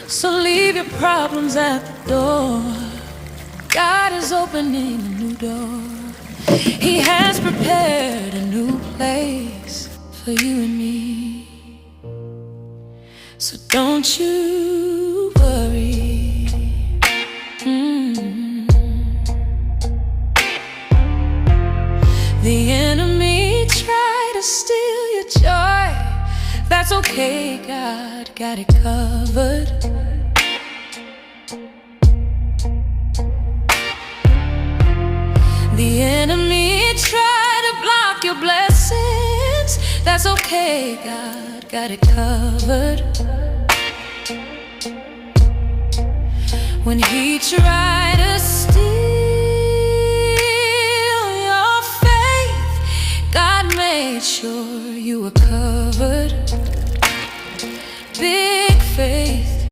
So leave your problems at the door. God is opening a new door. He has prepared a new place for you and me. So don't you worry. The enemy tried to steal your joy. That's okay, God got it covered. The enemy tried to block your blessings. That's okay, God got it covered. When he tried to steal your faith, God made sure you were covered. Big faith